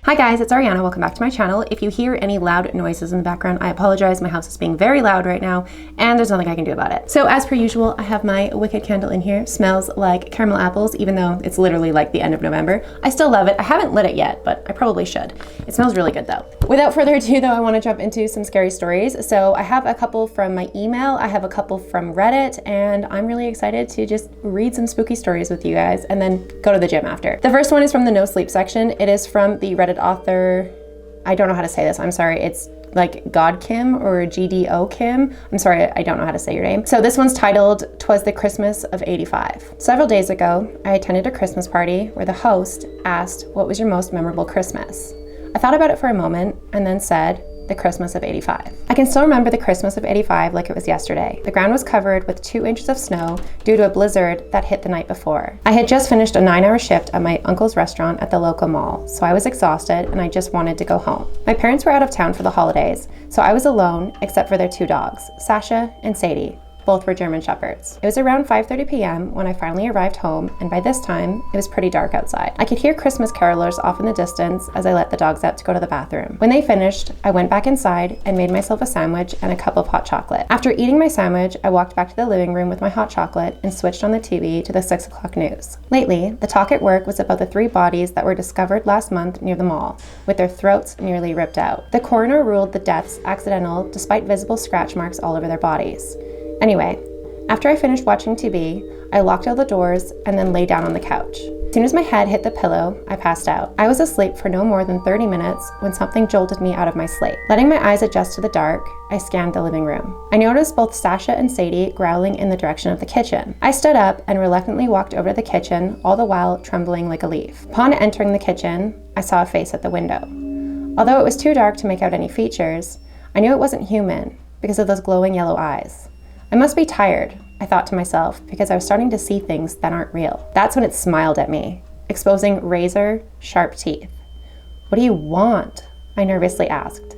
Hi guys, it's Ariana. Welcome back to my channel. If you hear any loud noises in the background, I apologize. My house is being very loud right now and there's nothing I can do about it. So as per usual, I have my wicked candle in here. Smells like caramel apples, even though it's literally like the end of November. I still love it. I haven't lit it yet, but I probably should. It smells really good though. Without further ado though, I want to jump into some scary stories. So I have a couple from my email, I have a couple from Reddit, and I'm really excited to just read some spooky stories with you guys and then go to the gym after. The first one is from the no sleep section. It is from the Reddit author, I don't know how to say this, I'm sorry, it's like God Kim or GDO Kim. I'm sorry, I don't know how to say your name. So this one's titled, "Twas the Christmas of '85. Several days ago, I attended a Christmas party where the host asked, what was your most memorable Christmas? I thought about it for a moment and then said, the Christmas of '85. I can still remember the Christmas of '85 like it was yesterday. The ground was covered with 2 inches of snow due to a blizzard that hit the night before. I had just finished a 9-hour shift at my uncle's restaurant at the local mall, so I was exhausted and I just wanted to go home. My parents were out of town for the holidays, so I was alone except for their 2 dogs, Sasha and Sadie. Both were German Shepherds. It was around 5:30 p.m. when I finally arrived home, and by this time, it was pretty dark outside. I could hear Christmas carolers off in the distance as I let the dogs out to go to the bathroom. When they finished, I went back inside and made myself a sandwich and a cup of hot chocolate. After eating my sandwich, I walked back to the living room with my hot chocolate and switched on the TV to the 6 o'clock news. Lately, the talk at work was about the 3 bodies that were discovered last month near the mall, with their throats nearly ripped out. The coroner ruled the deaths accidental despite visible scratch marks all over their bodies. Anyway, after I finished watching TV, I locked all the doors and then lay down on the couch. As soon as my head hit the pillow, I passed out. I was asleep for no more than 30 minutes when something jolted me out of my sleep. Letting my eyes adjust to the dark, I scanned the living room. I noticed both Sasha and Sadie growling in the direction of the kitchen. I stood up and reluctantly walked over to the kitchen, all the while trembling like a leaf. Upon entering the kitchen, I saw a face at the window. Although it was too dark to make out any features, I knew it wasn't human because of those glowing yellow eyes. I must be tired, I thought to myself, because I was starting to see things that aren't real. That's when it smiled at me, exposing razor-sharp teeth. "What do you want?" I nervously asked.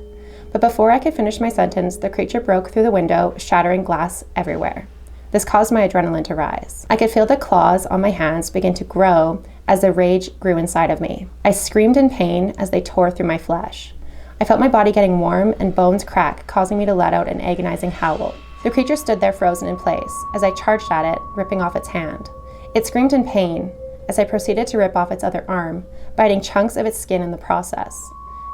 But before I could finish my sentence, the creature broke through the window, shattering glass everywhere. This caused my adrenaline to rise. I could feel the claws on my hands begin to grow as the rage grew inside of me. I screamed in pain as they tore through my flesh. I felt my body getting warm and bones crack, causing me to let out an agonizing howl. The creature stood there frozen in place as I charged at it, ripping off its hand. It screamed in pain as I proceeded to rip off its other arm, biting chunks of its skin in the process.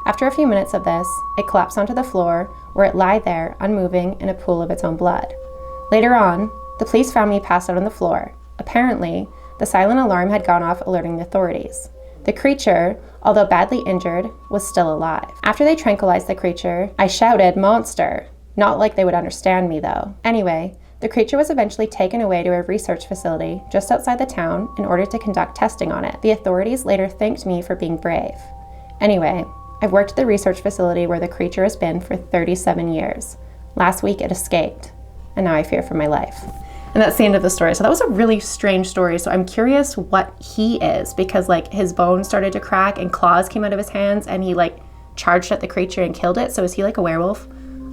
After a few minutes of this, it collapsed onto the floor where it lay there unmoving in a pool of its own blood. Later on, the police found me passed out on the floor. Apparently, the silent alarm had gone off, alerting the authorities. The creature, although badly injured, was still alive. After they tranquilized the creature, I shouted, "Monster!" Not like they would understand me though. Anyway, the creature was eventually taken away to a research facility just outside the town in order to conduct testing on it. The authorities later thanked me for being brave. Anyway, I've worked at the research facility where the creature has been for 37 years. Last week it escaped, and now I fear for my life. And that's the end of the story. So that was a really strange story. So I'm curious what he is, because like his bones started to crack and claws came out of his hands and he like charged at the creature and killed it. So is he like a werewolf?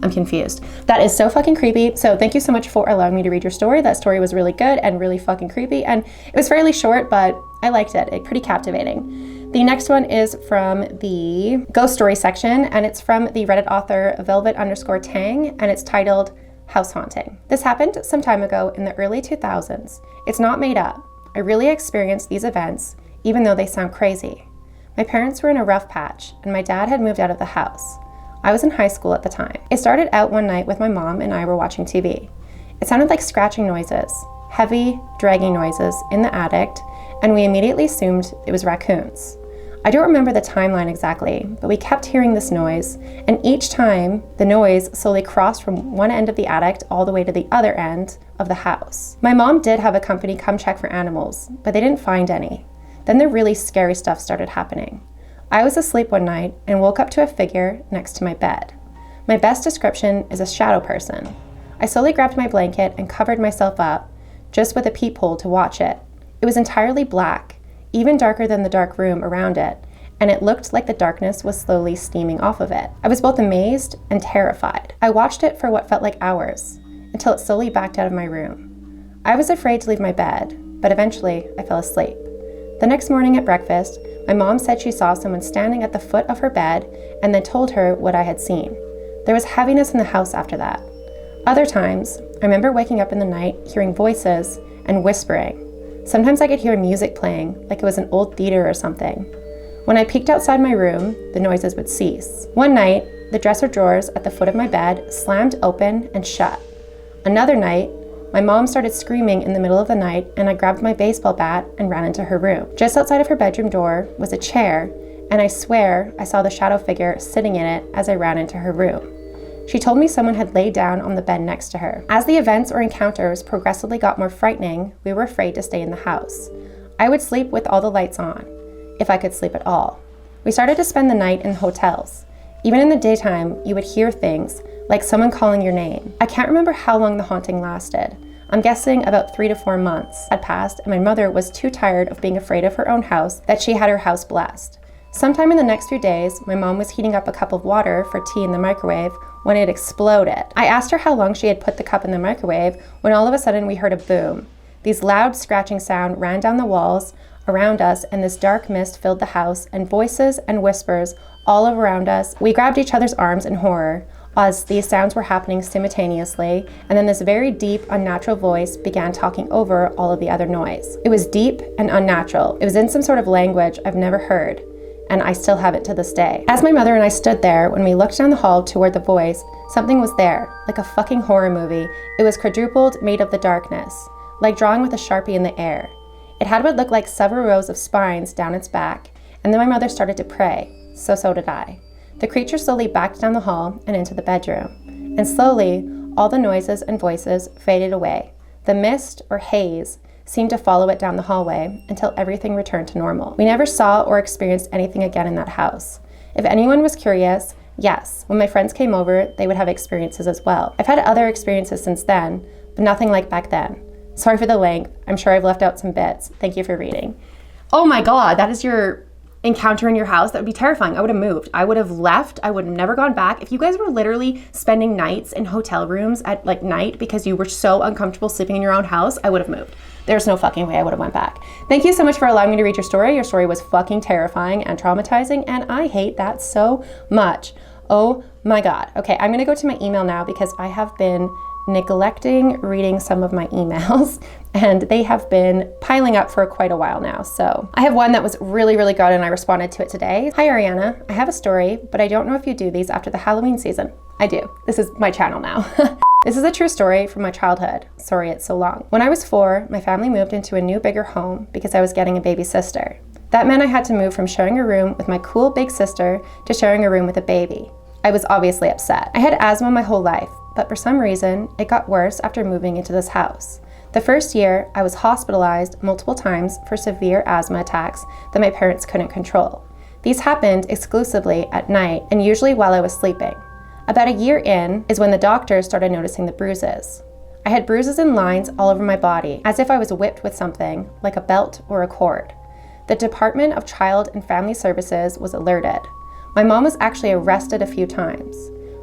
I'm confused. That is so fucking creepy. So thank you so much for allowing me to read your story. That story was really good and really fucking creepy. And it was fairly short, but I liked it. Pretty captivating. The next one is from the ghost story section, and it's from the Reddit author Velvet_Tang, and it's titled House Haunting. This happened some time ago in the early 2000s. It's not made up. I really experienced these events, even though they sound crazy. My parents were in a rough patch, and my dad had moved out of the house. I was in high school at the time. It started out one night with my mom and I were watching TV. It sounded like scratching noises, heavy, dragging noises in the attic, and we immediately assumed it was raccoons. I don't remember the timeline exactly, but we kept hearing this noise, and each time the noise slowly crossed from one end of the attic all the way to the other end of the house. My mom did have a company come check for animals, but they didn't find any. Then the really scary stuff started happening. I was asleep one night and woke up to a figure next to my bed. My best description is a shadow person. I slowly grabbed my blanket and covered myself up, just with a peephole to watch it. It was entirely black, even darker than the dark room around it, and it looked like the darkness was slowly steaming off of it. I was both amazed and terrified. I watched it for what felt like hours, until it slowly backed out of my room. I was afraid to leave my bed, but eventually I fell asleep. The next morning at breakfast, my mom said she saw someone standing at the foot of her bed and then told her what I had seen. There was heaviness in the house after that. Other times, I remember waking up in the night hearing voices and whispering. Sometimes I could hear music playing, like it was an old theater or something. When I peeked outside my room, the noises would cease. One night, the dresser drawers at the foot of my bed slammed open and shut. Another night, my mom started screaming in the middle of the night, and I grabbed my baseball bat and ran into her room. Just outside of her bedroom door was a chair, and I swear I saw the shadow figure sitting in it as I ran into her room. She told me someone had laid down on the bed next to her. As the events or encounters progressively got more frightening, we were afraid to stay in the house. I would sleep with all the lights on, if I could sleep at all. We started to spend the night in hotels. Even in the daytime, you would hear things, like someone calling your name. I can't remember how long the haunting lasted. I'm guessing about 3 to 4 months had passed, and my mother was too tired of being afraid of her own house that she had her house blessed. Sometime in the next few days, my mom was heating up a cup of water for tea in the microwave when it exploded. I asked her how long she had put the cup in the microwave when all of a sudden we heard a boom. These loud scratching sound ran down the walls around us, and this dark mist filled the house, and voices and whispers all around us. We grabbed each other's arms in horror as these sounds were happening simultaneously, and then this very deep, unnatural voice began talking over all of the other noise. It was deep and unnatural. It was in some sort of language I've never heard, and I still have it to this day. As my mother and I stood there, when we looked down the hall toward the voice, something was there, like a fucking horror movie. It was quadrupled, made of the darkness, like drawing with a Sharpie in the air. It had what looked like several rows of spines down its back, and then my mother started to pray. So did I. The creature slowly backed down the hall and into the bedroom, and slowly, all the noises and voices faded away. The mist, or haze, seemed to follow it down the hallway until everything returned to normal. We never saw or experienced anything again in that house. If anyone was curious, yes, when my friends came over, they would have experiences as well. I've had other experiences since then, but nothing like back then. Sorry for the length. I'm sure I've left out some bits. Thank you for reading. Oh my God, that is your encounter in your house. That would be terrifying. I would have moved. I would have left. I would have never gone back. If you guys were literally spending nights in hotel rooms at like night because you were so uncomfortable sleeping in your own house, I would have moved. There's no fucking way I would have went back. Thank you so much for allowing me to read your story. Your story was fucking terrifying and traumatizing, and I hate that so much. Oh my God. Okay, I'm gonna go to my email now because I have been neglecting reading some of my emails, and they have been piling up for quite a while now. So I have one that was really, really good, and I responded to it today. Hi Ariana, I have a story, but I don't know if you do these after the Halloween season. I do. This is my channel now. This is a true story from my childhood. Sorry it's so long. When I was 4, my family moved into a new, bigger home because I was getting a baby sister. That meant I had to move from sharing a room with my cool big sister to sharing a room with a baby. I was obviously upset. I had asthma my whole life, but for some reason, it got worse after moving into this house. The first year, I was hospitalized multiple times for severe asthma attacks that my parents couldn't control. These happened exclusively at night and usually while I was sleeping. About a year in is when the doctors started noticing the bruises. I had bruises and lines all over my body, as if I was whipped with something, like a belt or a cord. The Department of Child and Family Services was alerted. My mom was actually arrested a few times.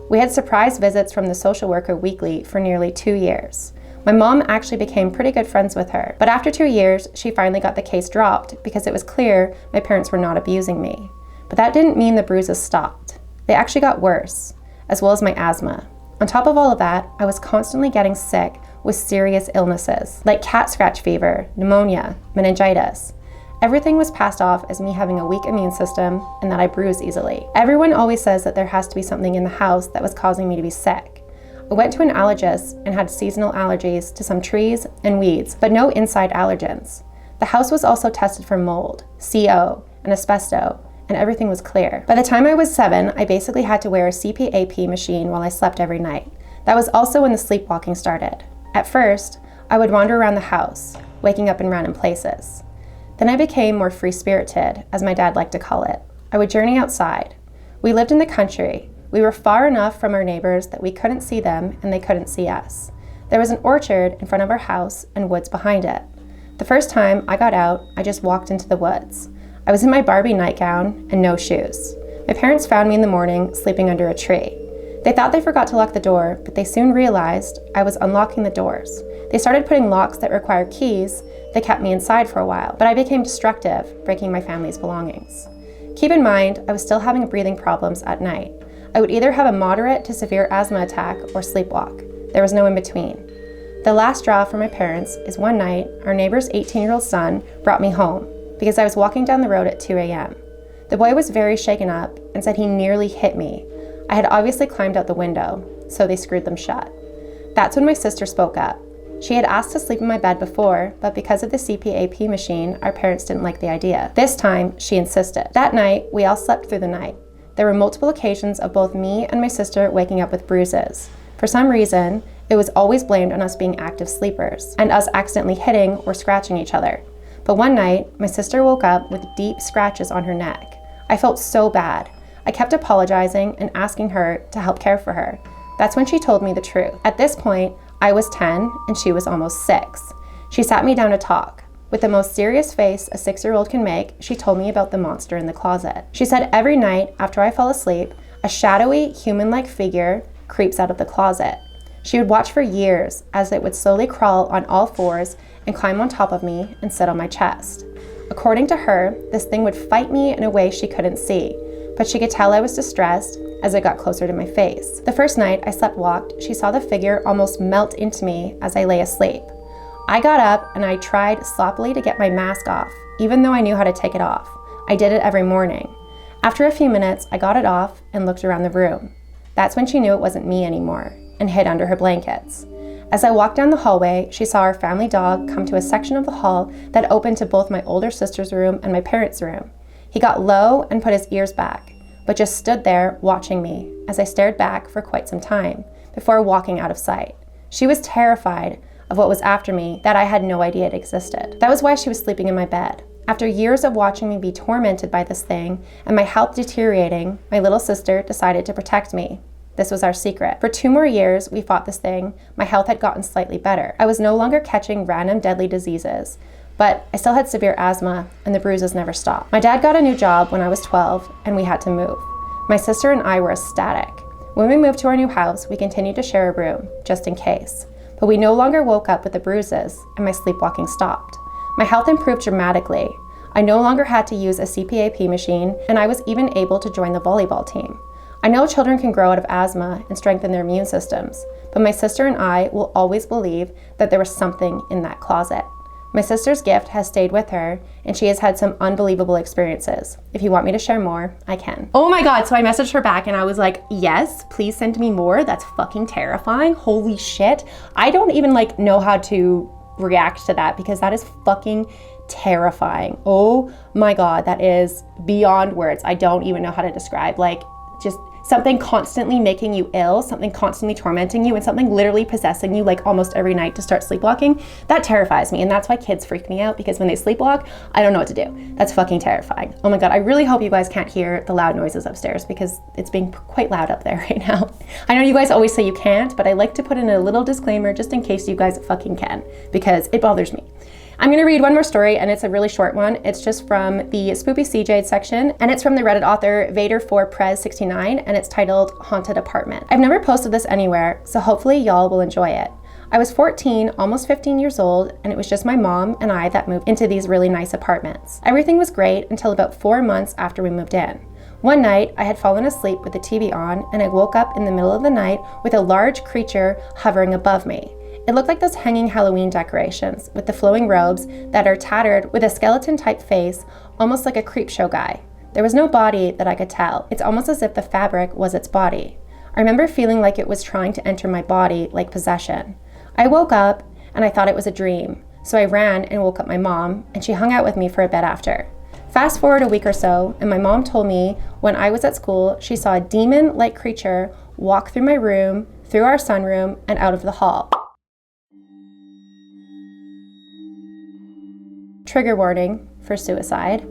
We had surprise visits from the social worker weekly for nearly 2 years. My mom actually became pretty good friends with her, but after 2 years, she finally got the case dropped because it was clear my parents were not abusing me. But that didn't mean the bruises stopped. They actually got worse, as well as my asthma. On top of all of that, I was constantly getting sick with serious illnesses, like cat scratch fever, pneumonia, meningitis. Everything was passed off as me having a weak immune system and that I bruise easily. Everyone always says that there has to be something in the house that was causing me to be sick. I went to an allergist and had seasonal allergies to some trees and weeds, but no inside allergens. The house was also tested for mold, CO, and asbestos, and everything was clear. By the time I was 7, I basically had to wear a CPAP machine while I slept every night. That was also when the sleepwalking started. At first, I would wander around the house, waking up in random places. Then I became more free-spirited, as my dad liked to call it. I would journey outside. We lived in the country. We were far enough from our neighbors that we couldn't see them and they couldn't see us. There was an orchard in front of our house and woods behind it. The first time I got out, I just walked into the woods. I was in my Barbie nightgown and no shoes. My parents found me in the morning sleeping under a tree. They thought they forgot to lock the door, but they soon realized I was unlocking the doors. They started putting locks that require keys They kept me inside for a while, but I became destructive, breaking my family's belongings. Keep in mind, I was still having breathing problems at night. I would either have a moderate to severe asthma attack or sleepwalk. There was no in between. The last straw for my parents is one night, our neighbor's 18-year-old son brought me home because I was walking down the road at 2 a.m. The boy was very shaken up and said he nearly hit me. I had obviously climbed out the window, so they screwed them shut. That's when my sister spoke up. She had asked to sleep in my bed before, but because of the CPAP machine, our parents didn't like the idea. This time, she insisted. That night, we all slept through the night. There were multiple occasions of both me and my sister waking up with bruises. For some reason, it was always blamed on us being active sleepers and us accidentally hitting or scratching each other. But one night, my sister woke up with deep scratches on her neck. I felt so bad. I kept apologizing and asking her to help care for her. That's when she told me the truth. At this point, I was 10 and she was almost 6. She sat me down to talk. With the most serious face a 6-year-old can make, she told me about the monster in the closet. She said every night after I fell asleep, a shadowy, human-like figure creeps out of the closet. She would watch for years as it would slowly crawl on all fours and climb on top of me and sit on my chest. According to her, this thing would fight me in a way she couldn't see, but she could tell I was distressed as it got closer to my face. The first night I slept-walked, she saw the figure almost melt into me as I lay asleep. I got up and I tried sloppily to get my mask off, even though I knew how to take it off. I did it every morning. After a few minutes, I got it off and looked around the room. That's when she knew it wasn't me anymore and hid under her blankets. As I walked down the hallway, she saw our family dog come to a section of the hall that opened to both my older sister's room and my parents' room. He got low and put his ears back, but just stood there watching me as I stared back for quite some time before walking out of sight. She was terrified of what was after me that I had no idea it existed. That was why she was sleeping in my bed. After years of watching me be tormented by this thing and my health deteriorating, my little sister decided to protect me. This was our secret. For 2 more years, we fought this thing. My health had gotten slightly better. I was no longer catching random deadly diseases, but I still had severe asthma and the bruises never stopped. My dad got a new job when I was 12 and we had to move. My sister and I were ecstatic. When we moved to our new house, we continued to share a room, just in case. But we no longer woke up with the bruises and my sleepwalking stopped. My health improved dramatically. I no longer had to use a CPAP machine and I was even able to join the volleyball team. I know children can grow out of asthma and strengthen their immune systems, but my sister and I will always believe that there was something in that closet. My sister's gift has stayed with her, and she has had some unbelievable experiences. If you want me to share more, I can. Oh my God, so I messaged her back and I was like, yes, please send me more. That's fucking terrifying. Holy shit. I don't even know how to react to that because that is fucking terrifying. Oh my God, that is beyond words. I don't even know how to describe, just something constantly making you ill, something constantly tormenting you, and something literally possessing you almost every night to start sleepwalking. That terrifies me, and that's why kids freak me out, because when they sleepwalk, I don't know what to do. That's fucking terrifying. Oh my God, I really hope you guys can't hear the loud noises upstairs because it's being quite loud up there right now. I know you guys always say you can't, but I like to put in a little disclaimer just in case you guys fucking can, because it bothers me. I'm gonna read one more story, and it's a really short one. It's just from the Spoopy Cjades section, and it's from the Reddit author Vader4Prez69, and it's titled Haunted Apartment. I've never posted this anywhere, so hopefully y'all will enjoy it. I was 14, almost 15 years old, and it was just my mom and I that moved into these really nice apartments. Everything was great until about 4 months after we moved in. One night, I had fallen asleep with the TV on, and I woke up in the middle of the night with a large creature hovering above me. It looked like those hanging Halloween decorations with the flowing robes that are tattered with a skeleton-type face, almost like a creepshow guy. There was no body that I could tell. It's almost as if the fabric was its body. I remember feeling like it was trying to enter my body like possession. I woke up and I thought it was a dream, so I ran and woke up my mom, and she hung out with me for a bit after. Fast forward a week or so, and my mom told me when I was at school, she saw a demon-like creature walk through my room, through our sunroom, and out of the hall. Trigger warning for suicide.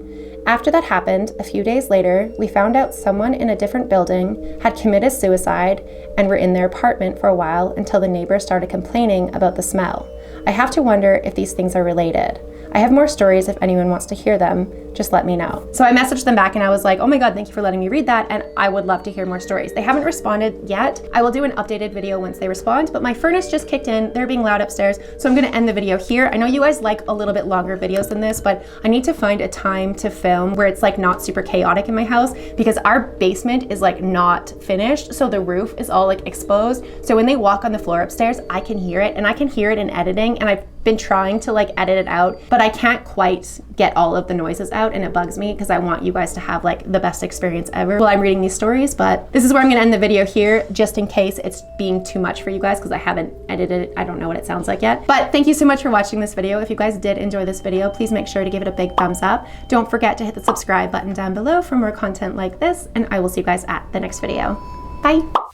After that happened, a few days later, we found out someone in a different building had committed suicide and were in their apartment for a while until the neighbors started complaining about the smell. I have to wonder if these things are related. I have more stories if anyone wants to hear them, just let me know. So I messaged them back and I was like, oh my God, thank you for letting me read that, and I would love to hear more stories. They haven't responded yet. I will do an updated video once they respond, but my furnace just kicked in. They're being loud upstairs, so I'm gonna end the video here. I know you guys like a little bit longer videos than this, but I need to find a time to film where it's like not super chaotic in my house, because our basement is like not finished, so the roof is all like exposed. So when they walk on the floor upstairs, I can hear it, and I can hear it in editing, and I've been trying to like edit it out, but I can't quite get all of the noises out, and it bugs me because I want you guys to have like the best experience ever while I'm reading these stories. But this is where I'm gonna end the video here, just in case it's being too much for you guys, because I haven't edited it. I don't know what it sounds like yet. But thank you so much for watching this video. If you guys did enjoy this video, please make sure to give it a big thumbs up. Don't forget to hit the subscribe button down below for more content like this, and I will see you guys at the next video. Bye.